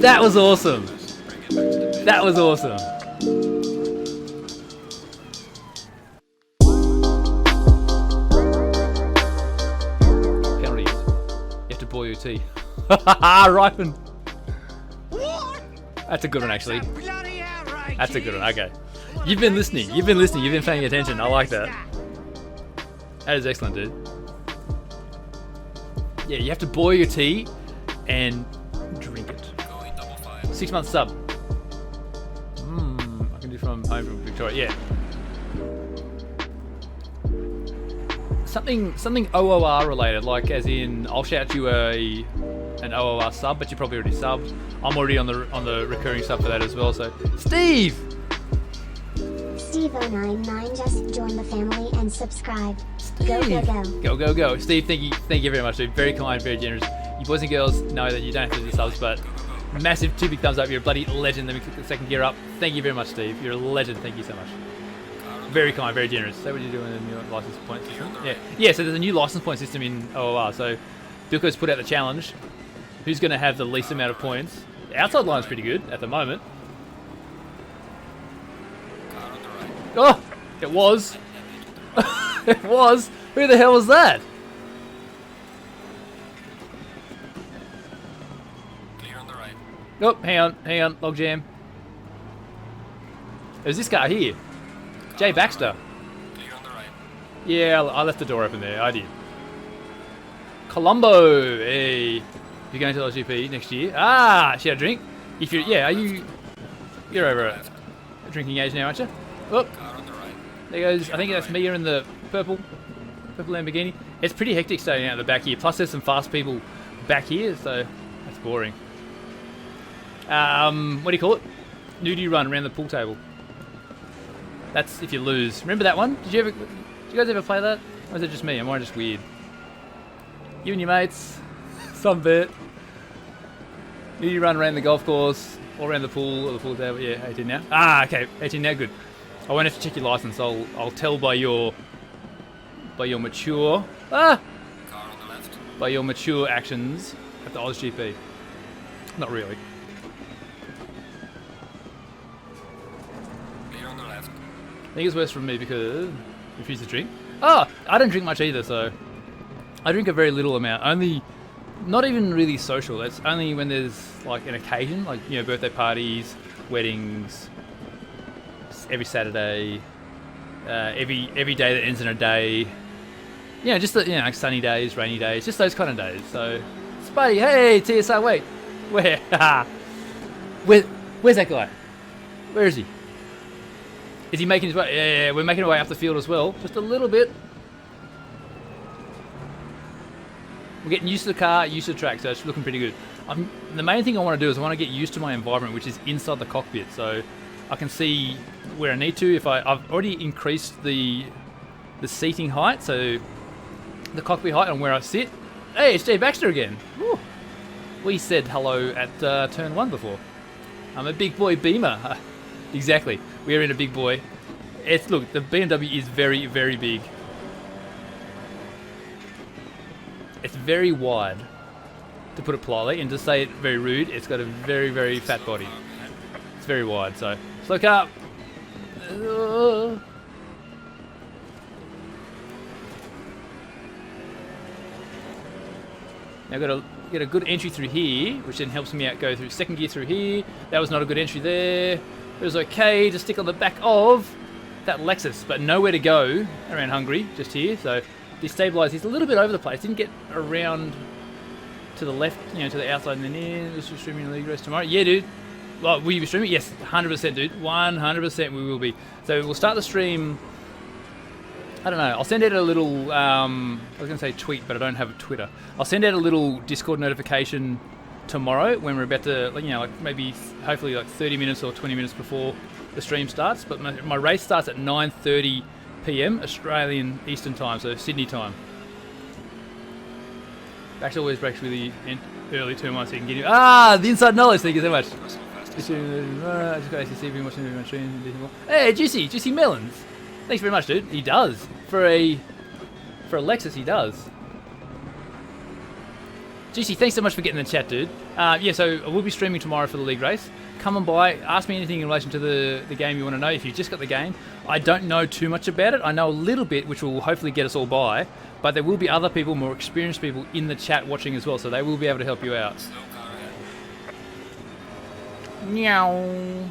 That was awesome. That was awesome. Penalties. You have to boil your tea. Ripen. That's a good one, actually. That's a good one. Okay. You've been listening. You've been listening. You've been paying attention. I like that. That is excellent, dude. Yeah, you have to boil your tea and drink it. 6 months sub. I can do from home from Victoria. Yeah. Something OOR related, like as in I'll shout you an OOR sub, but you're probably already subbed. I'm already on the recurring sub for that as well. So Steve. Steve099 just joined the family and subscribed. Steve. Go. Steve, thank you very much, dude. Very kind, very generous. You boys and girls know that you don't have to do the subs, but massive 2 big thumbs up. You're a bloody legend. Let me click the second gear up. Thank you very much, Steve. You're a legend. Thank you so much. Very kind, very generous. So what are you doing in the new license point system? Yeah. So there's a new license point system in OOR. So Bilko's put out the challenge. Who's going to have the least amount of points? The outside line's pretty good at the moment. Oh, it was. It was. Who the hell was that? Clear on the right. Oh, hang on, logjam. There's this guy here, Jay Baxter. Clear on the right. Yeah, I left the door open there. I did. Colombo, hey, you're going to LGP next year? Ah, she had a drink. If you're, are you? You're over at drinking age now, aren't you? Oh, Car on the right. there goes. I think that's Mia in the purple Lamborghini. It's pretty hectic staying out the back here. Plus, there's some fast people back here, so that's boring. What do you call it? Nudie run around the pool table. That's if you lose. Remember that one? Did you guys ever play that? Or is it just me? Am I just weird? You and your mates, some bit. Nudie run around the golf course, all around the pool or the pool table. Yeah, 18 now. Ah, okay, 18 now. Good. I won't have to check your license. I'll tell by your mature Car on the left. by your mature actions at the AusGP. Not really. Clear on the left. I think it's worse for me because I refuse to drink. Oh, I don't drink much either, so I drink a very little amount. Only, not even really social. It's only when there's like an occasion, like birthday parties, weddings, every Saturday, every day that ends in a day. Just like sunny days, rainy days, just those kind of days. So, Spuddy, hey TSR, wait, where's that guy? Where is he? Is he making his way? Yeah, we're making our way up the field as well. Just a little bit. We're getting used to the car, used to the track, so it's looking pretty good. The main thing I want to do is I want to get used to my environment, which is inside the cockpit, so I can see where I need to. I've already increased the seating height, so the cockpit height and where I sit. Hey, it's Jay Baxter again. Woo. We said hello at turn 1 before. I'm a big boy Beamer. Exactly. We are in a big boy. Look, the BMW is very, very big. It's very wide, to put it politely, and to say it very rude, it's got a very, very fat body. It's very wide, so slow car. Now I've got to get a good entry through here, which then helps me out go through second gear through here. That was not a good entry there. It was okay to stick on the back of that Lexus, but nowhere to go around Hungary, just here. So destabilised. He's a little bit over the place. Didn't get around to the left, to the outside and then in. This is streaming the league race tomorrow. Yeah, dude. Well, will you be streaming? Yes, 100%, dude. 100% we will be. So we'll start the stream. I don't know. I'll send out a little, I was going to say tweet, but I don't have a Twitter. I'll send out a little Discord notification tomorrow when we're about to, maybe, hopefully 30 minutes or 20 minutes before the stream starts. But my race starts at 9:30 p.m. Australian Eastern Time, so Sydney time. Baxter always breaks really early turn 1 so you can get him. The inside knowledge. Thank you so much. I just got ACC, been watching my stream. Hey, Juicy Melons. Thanks very much, dude. He does. For a Lexus, he does. GC, thanks so much for getting in the chat, dude. Yeah, so I will be streaming tomorrow for the league race. Come on by, ask me anything in relation to the game you want to know. If you've just got the game, I don't know too much about it. I know a little bit, which will hopefully get us all by, but there will be other people, more experienced people in the chat watching as well, so they will be able to help you out. Slow car ahead. Meow.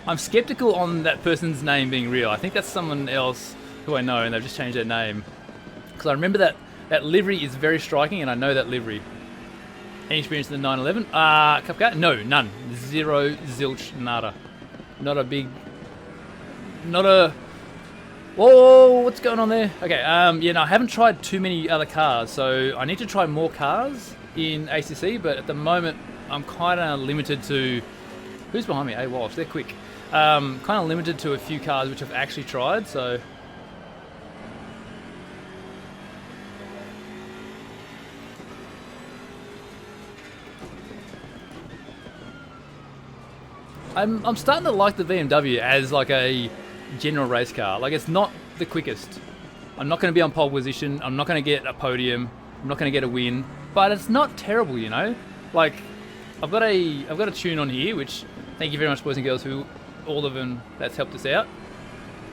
I'm skeptical on that person's name being real. I think that's someone else who I know, and they've just changed their name. Because I remember that livery is very striking, and I know that livery. Any experience in the 911? Cup car? No, none. Zero, zilch, nada. Not a... Whoa, what's going on there? Okay, yeah, no, I haven't tried too many other cars, so I need to try more cars in ACC, but at the moment, I'm kind of limited to... Who's behind me? Hey, Walsh, they're quick. Kind of limited to a few cars which I've actually tried, so... I'm starting to like the BMW as like a general race car. Like, it's not the quickest. I'm not going to be on pole position. I'm not going to get a podium. I'm not going to get a win. But it's not terrible, you know. Like, I've got a tune on here, which thank you very much, boys and girls, who all of them that's helped us out.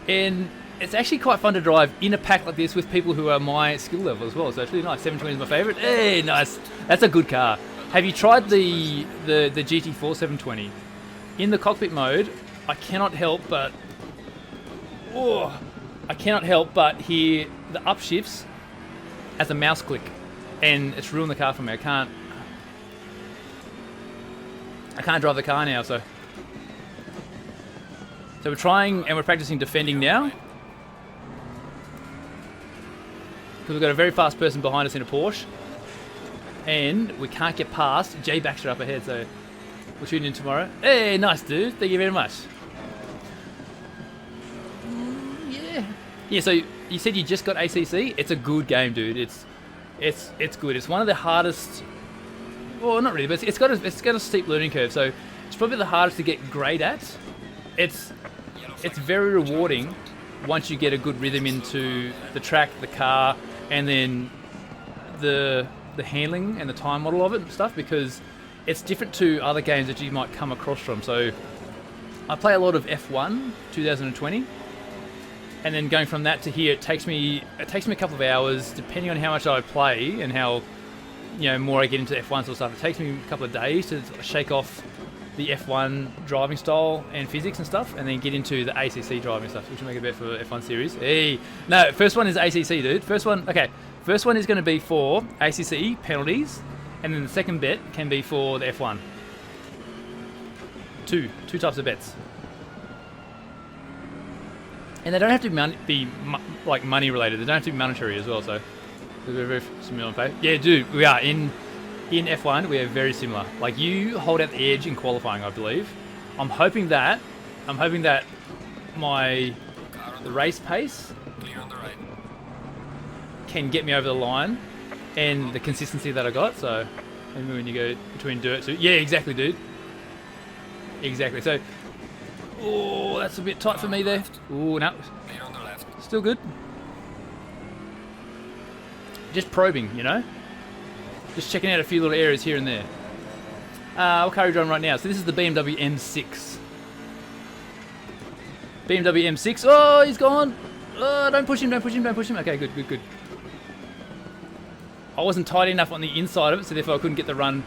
And it's actually quite fun to drive in a pack like this with people who are my skill level as well. So it's really nice. 720 is my favourite. Hey, nice. That's a good car. Have you tried the GT4 720? In the cockpit mode, I cannot help but hear the upshifts as a mouse click, and it's ruined the car for me. I can't drive the car now, so we're trying and we're practicing defending now, because we've got a very fast person behind us in a Porsche, and we can't get past Jay Baxter up ahead, so we're shooting in tomorrow. Hey, nice, dude. Thank you very much. Yeah, so you said you just got ACC? It's a good game, dude. It's good. It's one of the hardest... Well, not really, but it's got a steep learning curve, so it's probably the hardest to get great at. It's very rewarding once you get a good rhythm into the track, the car, and then the handling and the time model of it and stuff, because it's different to other games that you might come across from. So I play a lot of F1 2020, and then going from that to here, it takes me a couple of hours, depending on how much I play and how more I get into F1 sort of stuff. It takes me a couple of days to shake off the F1 driving style and physics and stuff, and then get into the ACC driving stuff, which will make a bet for F1 series. Hey, no, first one is ACC, dude. First one is going to be for ACC penalties. And then the second bet can be for the F1. Two types of bets. And they don't have to be like money related. They don't have to be monetary as well. So we're very similar on pay. Yeah, dude, we are in F1. We are very similar. Like, you hold out the edge in qualifying, I believe. I'm hoping that the race pace Clear on the right. can get me over the line. And the consistency that I got, so maybe when you go between dirt to... Yeah, exactly, dude. Exactly, so... Oh, that's a bit tight for me there. Oh, no. Clear on the left. Still good. Just probing, Just checking out a few little areas here and there. What car are you driving right now? So this is the BMW M6. BMW M6. Oh, he's gone. Oh, don't push him. Okay, good. I wasn't tight enough on the inside of it, so therefore I couldn't get the run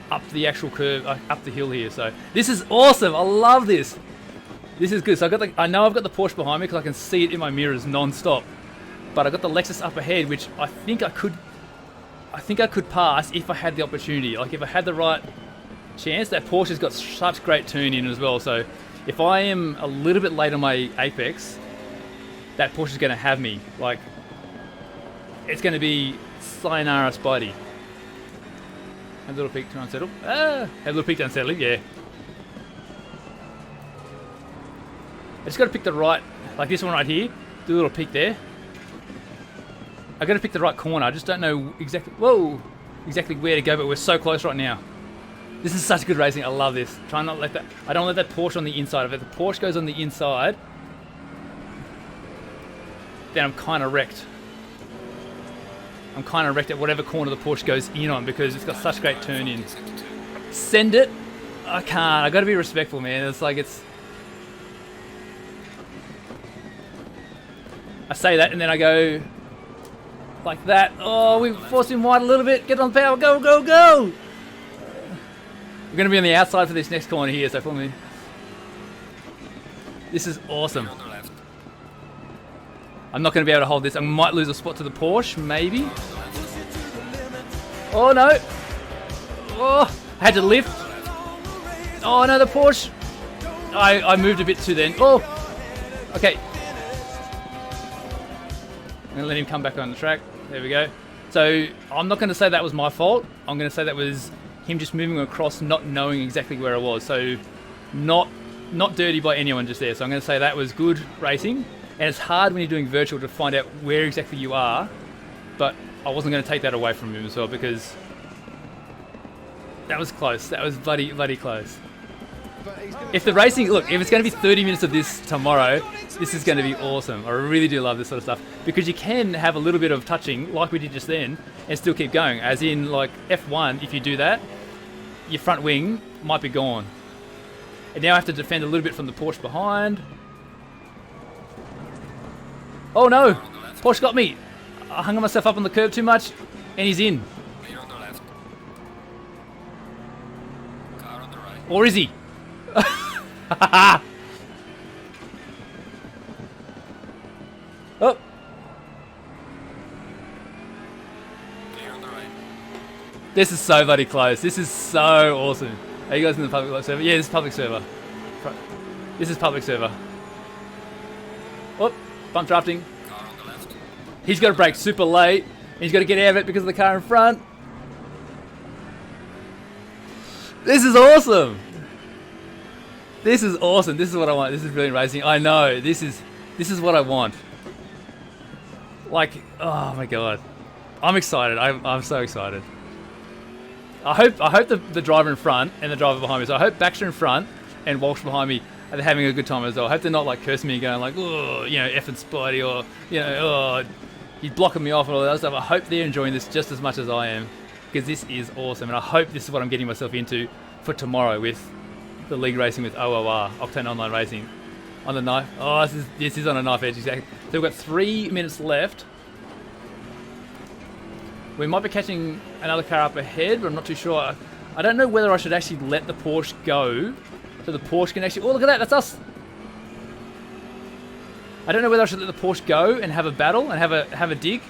up the actual curve, up the hill here. So this is awesome. I love this. This is good. So I know I've got the Porsche behind me because I can see it in my mirrors non-stop. But I got the Lexus up ahead, which I think I could pass if I had the opportunity. Like, if I had the right chance. That Porsche's got such great tune in as well. So if I am a little bit late on my apex, that Porsche's going to have me. Like, it's going to be sayonara Spidey. Have a little peek to unsettle. Have a little peek to unsettling, yeah. I just got to pick the right, like this one right here. Do a little peek there. I got to pick the right corner. I just don't know exactly where to go, but we're so close right now. This is such good racing. I love this. Try not to let that. I don't let that Porsche on the inside of it. If the Porsche goes on the inside, then I'm kind of wrecked. I'm kind of wrecked at whatever corner the Porsche goes in on because it's got such great turn in. Sector 2. Send it. I can't. I got to be respectful, man. It's like I say that and then I go like that. Oh, we forced him wide a little bit. Get on power. Go, go, go. We're going to be on the outside for this next corner here, so follow me. This is awesome. On the left. I'm not going to be able to hold this. I might lose a spot to the Porsche, maybe. Oh, no. Oh, I had to lift. Oh, no, the Porsche. I moved a bit too then. Oh, okay. I'm going to let him come back on the track. There we go. So I'm not going to say that was my fault. I'm going to say that was him just moving across, not knowing exactly where I was. So not dirty by anyone just there. So I'm going to say that was good racing. And it's hard when you're doing virtual to find out where exactly you are. But I wasn't going to take that away from him as well because that was close. That was bloody close. If the racing, look, if it's going to be 30 minutes of this tomorrow, this is going to be awesome. I really do love this sort of stuff because you can have a little bit of touching like we did just then and still keep going. As in like F1, if you do that, your front wing might be gone. And now I have to defend a little bit from the Porsche behind. Oh no! Porsche got me! I hung myself up on the curb too much and he's in. Clear on the left. Car on the right. Or is he? Oh! Clear on the right. This is so bloody close. This is so awesome. Are you guys in the public server? Yeah, this is public server. This is public server. Oh, bump drafting. Car on the left. He's got to brake super late. And he's got to get out of it because of the car in front. This is awesome. This is awesome. This is what I want. This is brilliant racing. I know. This is what I want. Like, oh my god. I'm excited. I'm so excited. I hope the driver in front and the driver behind me. So I hope Baxter in front and Walsh behind me are having a good time as well. I hope they're not like cursing me and going like, oh, you know, effing Spidey, or, you know, oh, he's blocking me off and all that other stuff. I hope they're enjoying this just as much as I am because this is awesome. And I hope this is what I'm getting myself into for tomorrow with the league racing with OOR, Octane Online Racing. On the knife. Oh, this is on a knife edge, exactly. So we've got 3 minutes left. We might be catching another car up ahead, but I'm not too sure. I don't know whether I should actually let the Porsche go, so the Porsche can actually... Oh, look at that, that's us! I don't know whether I should let the Porsche go and have a battle and have a dig,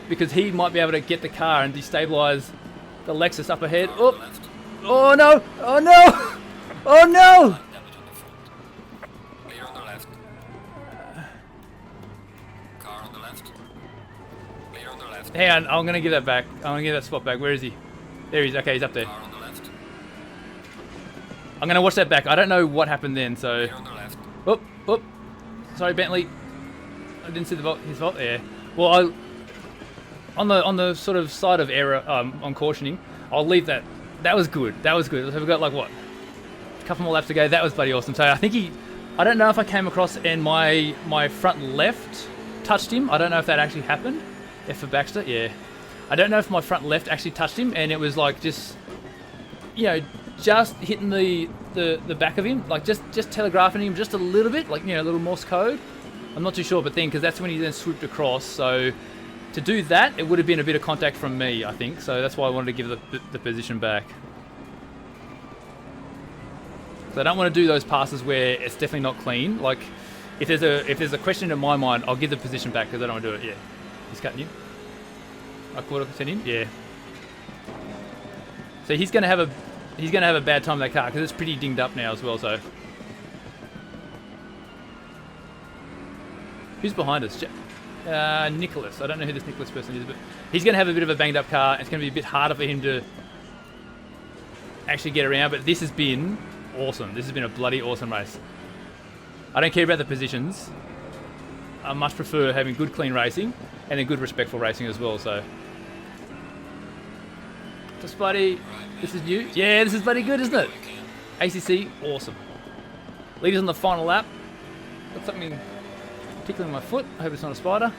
because he might be able to get the car and destabilise the Lexus up ahead. Oh, oh no! Oh no! Oh no! Damage on the front. Clear on the left. Car on the left. Clear on the left. Hang on, I'm going to give that back. I'm going to give that spot back. Where is he? There he is. Okay, he's up there. Car on the left. I'm going to watch that back. I don't know what happened then, so... Clear on the left. Oop, oop. Sorry, Bentley. I didn't see his fault there. Well, on the sort of side of error, on cautioning, I'll leave that. That was good. That was good. So we've got like what? A couple more laps to go. That was bloody awesome. So I think I don't know if I came across and my front left touched him. I don't know if that actually happened. F for Baxter, yeah. I don't know if my front left actually touched him, and it was like just, you know, just hitting the back of him, like just telegraphing him just a little bit, like, you know, a little Morse code. I'm not too sure, but then because that's when he then swooped across. So to do that, it would have been a bit of contact from me, I think. So that's why I wanted to give the position back. So I don't want to do those passes where it's definitely not clean. Like if there's a question in my mind, I'll give the position back because I don't want to do it. Yeah, he's cutting you. I caught up him. Yeah. So he's gonna have a bad time with that car because it's pretty dinged up now as well. So who's behind us? Nicholas. I don't know who this Nicholas person is, but he's gonna have a bit of a banged up car. It's gonna be a bit harder for him to actually get around. But this has been awesome. This has been a bloody awesome race. I don't care about the positions. I much prefer having good, clean racing and then good, respectful racing as well. So, just bloody. This is new. Yeah, this is bloody good, isn't it? ACC, awesome. Leaders on the final lap. Got something tickling my foot. I hope it's not a spider.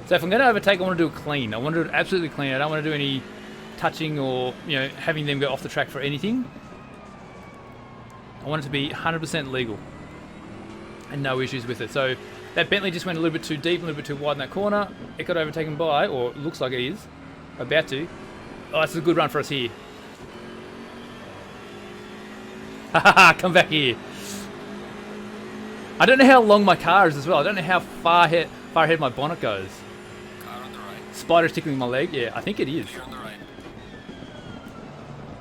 So if I'm going to overtake, I want to do it clean. I want to do it absolutely clean. I don't want to do any touching or, you know, having them go off the track for anything. I want it to be 100% legal and no issues with it. So that Bentley just went a little bit too deep, a little bit too wide in that corner. It got overtaken by, or it looks like it is, about to. Oh, it's a good run for us here. Haha, come back here. I don't know how long my car is as well. I don't know how far ahead my bonnet goes. Car on the right. Spider's tickling my leg. Yeah, I think it is. Clear on the right.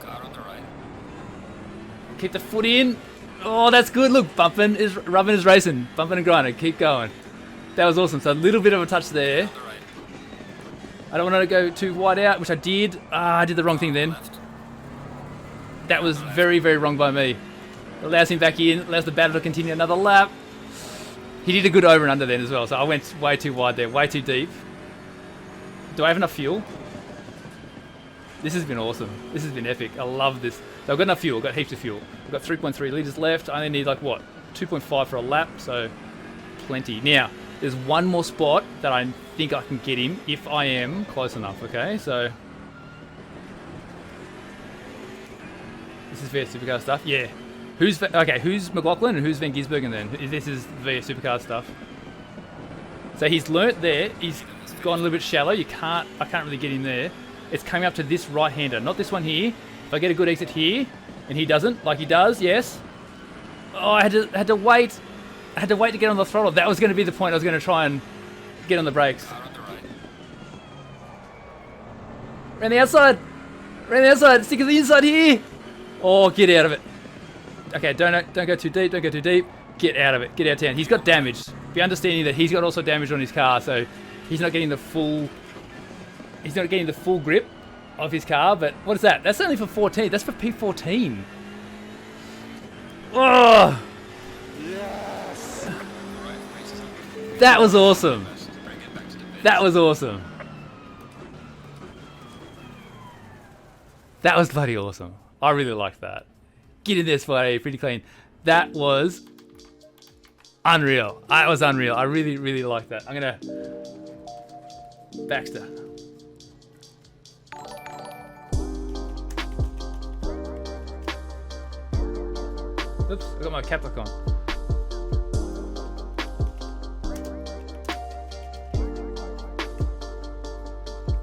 Car on the right. Keep the foot in. Oh, that's good. Look, rubbing is racing. Bumping and grinding. Keep going. That was awesome. So a little bit of a touch there. On the right. I don't want to go too wide out, which I did. I did the wrong thing then. Left. That was very, very wrong by me. Allows him back in. Allows the battle to continue another lap. He did a good over and under then as well. So I went way too wide there. Way too deep. Do I have enough fuel? This has been awesome. This has been epic. I love this. So I've got enough fuel. I've got heaps of fuel. I've got 3.3 litres left. I only need like what? 2.5 for a lap. So plenty. Now, there's one more spot that I think I can get him if I am close enough. Okay, so this is VS Supercar stuff. Yeah. Who's McLaughlin and who's Van Gisbergen then? This is VS Supercar stuff. So he's learnt there. He's gone a little bit shallow. I can't really get him there. It's coming up to this right-hander, not this one here. If I get a good exit here, and he doesn't, like he does, yes. Oh, I had to wait. I had to wait to get on the throttle. That was going to be the point. I was going to try and get on the brakes. Car on the right. Around the outside. Around the outside. Stick to the inside here. Oh, get out of it. Okay, don't go too deep. Don't go too deep. Get out of it. Get out of town. He's got damage. Be understanding that he's got also damage on his car, so he's not getting the full. He's not getting the full grip of his car. But what is that? That's only for 14. That's for P14. Oh, Right. Races up. that was awesome. Bring it back to the pit. That was awesome. That was bloody awesome. I really liked that. Get in there, Spidey. Pretty clean. That was unreal. That was unreal. I really, really liked that. I'm gonna Baxter. Oops, I got my cap back on.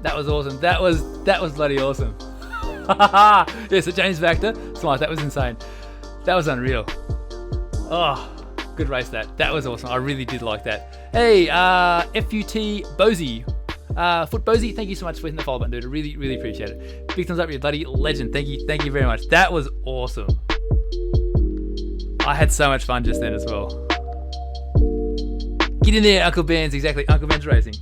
That was awesome. That was bloody awesome. Yeah, so James Vactor, smart. That was insane. That was unreal. Oh, good race that. That was awesome. I really did like that. Hey, FUT Bozy. Foot Bozy, thank you so much for hitting the follow button, dude. I really, really appreciate it. Big thumbs up, you bloody legend. Thank you very much. That was awesome. I had so much fun just then as well. Get in there, Uncle Ben's. Exactly, Uncle Ben's Racing.